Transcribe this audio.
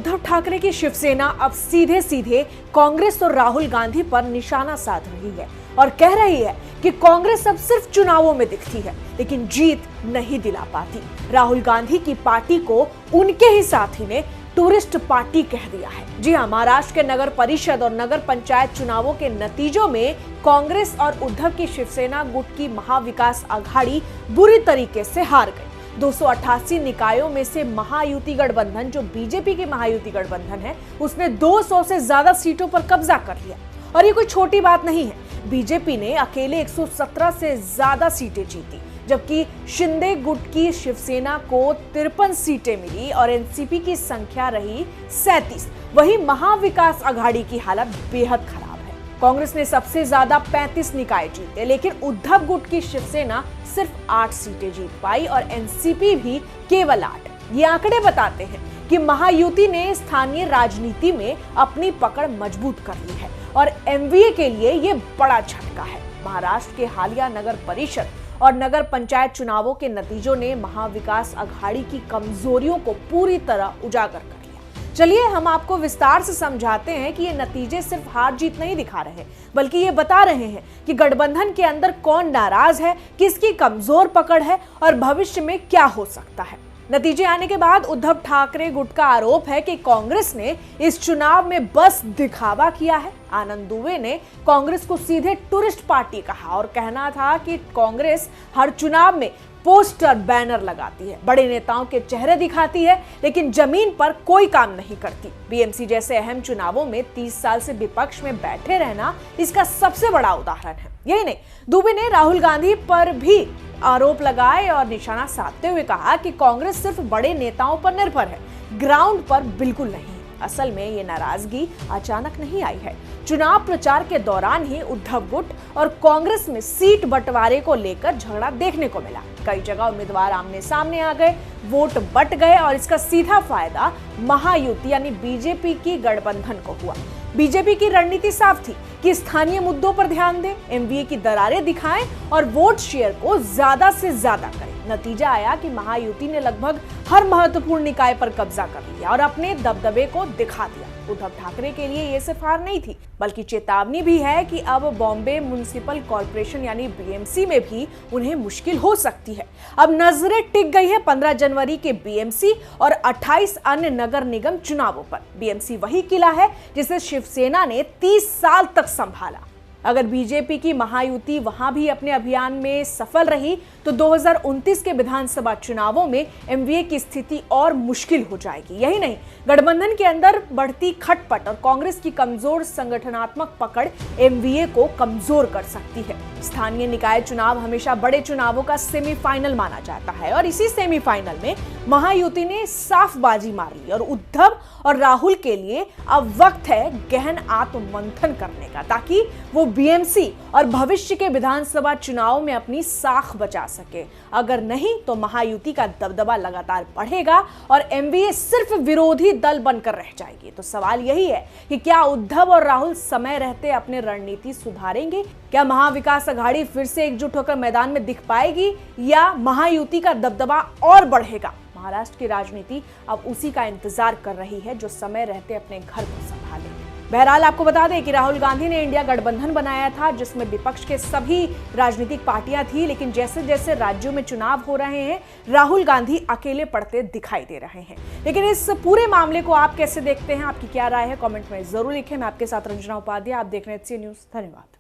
उद्धव ठाकरे की शिवसेना अब सीधे सीधे कांग्रेस और राहुल गांधी पर निशाना साध रही है और कह रही है कि कांग्रेस अब सिर्फ चुनावों में दिखती है लेकिन जीत नहीं दिला पाती। राहुल गांधी की पार्टी को उनके ही साथी ने टूरिस्ट पार्टी कह दिया है। जी हां, महाराष्ट्र के नगर परिषद और नगर पंचायत चुनावों के नतीजों में कांग्रेस और उद्धव की शिवसेना गुट की महाविकास आघाड़ी बुरी तरीके से हार गई। 288 निकायों में से महायुति गठबंधन, जो बीजेपी की महायुति गठबंधन है, उसने 200 से ज्यादा सीटों पर कब्जा कर लिया। और ये कोई छोटी बात नहीं है। बीजेपी ने अकेले 117 से ज्यादा सीटें जीती, जबकि शिंदे गुट की शिवसेना को 53 सीटें मिली और एनसीपी की संख्या रही 37। वहीं महाविकास आघाड़ी की हालत बेहद खराब है। कांग्रेस ने सबसे ज्यादा 35 निकाय जीते, लेकिन उद्धव गुट की शिवसेना सिर्फ 8 सीटें जीत पाई और एनसीपी भी केवल 8। ये आंकड़े बताते हैं कि महायुति ने स्थानीय राजनीति में अपनी पकड़ मजबूत कर ली है और एमवीए के लिए ये बड़ा झटका है। महाराष्ट्र के हालिया नगर परिषद और नगर पंचायत चुनावों के नतीजों ने महाविकास आघाड़ी की कमजोरियों को पूरी तरह उजागर कर लिया। चलिए हम आपको विस्तार से समझाते हैं कि ये नतीजे सिर्फ हार जीत नहीं दिखा रहे, बल्कि ये बता रहे हैं कि गठबंधन के अंदर कौन नाराज है, किसकी कमजोर पकड़ है और भविष्य में क्या हो सकता है। नतीजे आने के बाद उद्धव ठाकरे गुट का आरोप है कि कांग्रेस ने इस चुनाव में बस दिखावा किया है। आनंद दुबे ने कांग्रेस को सीधे टूरिस्ट पार्टी कहा और कहना था कि कांग्रेस हर चुनाव में पोस्टर बैनर लगाती है, बड़े नेताओं के चेहरे दिखाती है, लेकिन जमीन पर कोई काम नहीं करती। बीएमसी जैसे अहम चुनावों में 30 साल से विपक्ष में बैठे रहना इसका सबसे बड़ा उदाहरण है। यही नहीं, दुबे ने राहुल गांधी पर भी आरोप लगाए और निशाना साधते हुए कहा कि कांग्रेस सिर्फ बड़े नेताओं पर निर्भर है, ग्राउंड पर बिल्कुल नहीं। असल में ये नाराजगी अचानक नहीं आई है। चुनाव प्रचार के दौरान ही उद्धव गुट और कांग्रेस में सीट बंटवारे को लेकर झगड़ा देखने को मिला। कई जगह उम्मीदवार आमने सामने आ गए, वोट बंट गए और इसका सीधा फायदा महायुति यानी बीजेपी की गठबंधन को हुआ। बीजेपी की रणनीति साफ थी कि स्थानीय मुद्दों पर ध्यान दें, एमवीए की दरारें दिखाएं और वोट शेयर को ज्यादा से ज्यादा करें। नतीजा आया कि महायुति ने लगभग हर महत्वपूर्ण निकाय पर कब्जा कर लिया और अपने दबदबे को दिखा दिया। उद्धव ठाकरे के लिए ये सिर्फ हार नहीं थी, बल्कि चेतावनी भी है कि अब बॉम्बे म्युनिसिपल कॉर्पोरेशन यानी बीएमसी में भी उन्हें मुश्किल हो सकती है। अब नजरें टिक गई है 15 जनवरी के बीएमसी और 28 अन्य नगर निगम चुनावों पर। बीएमसी वही किला है जिसे शिवसेना ने 30 साल तक संभाला। अगर बीजेपी की महायुति वहां भी अपने अभियान में सफल रही तो 2029 के विधानसभा चुनावों में एमवीए की स्थिति और मुश्किल हो जाएगी। यही नहीं, गठबंधन के अंदर बढ़ती खटपट और कांग्रेस की कमजोर संगठनात्मक पकड़ एमवीए को कमजोर कर सकती है। स्थानीय निकाय चुनाव हमेशा बड़े चुनावों का सेमीफाइनल माना जाता है और इसी सेमीफाइनल में महायुति ने साफ बाजी मार ली और उद्धव और राहुल के लिए अब वक्त है गहन आत्ममंथन करने का, ताकि वो बीएमसी और भविष्य के विधानसभा चुनाव में अपनी साख बचा सके। अगर नहीं तो महायुति का दबदबा लगातार बढ़ेगा और एमवीए सिर्फ विरोधी दल बनकर रह जाएगी। तो सवाल यही है कि क्या उद्धव और राहुल समय रहते अपने रणनीति सुधारेंगे? क्या महाविकास आघाड़ी फिर से एकजुट होकर मैदान में दिख पाएगी या महायुति का दबदबा और बढ़ेगा? महाराष्ट्र की राजनीति अब उसी का इंतजार कर रही है जो समय रहते अपने घर को संभाले। बहरहाल आपको बता दें कि राहुल गांधी ने इंडिया गठबंधन बनाया था जिसमें विपक्ष के सभी राजनीतिक पार्टियां थी, लेकिन जैसे जैसे राज्यों में चुनाव हो रहे हैं राहुल गांधी अकेले पड़ते दिखाई दे रहे हैं। लेकिन इस पूरे मामले को आप कैसे देखते हैं, आपकी क्या राय है, कमेंट में जरूर लिखें। मैं आपके साथ रंजना उपाध्याय, आप देख रहे हैं HC न्यूज़। धन्यवाद।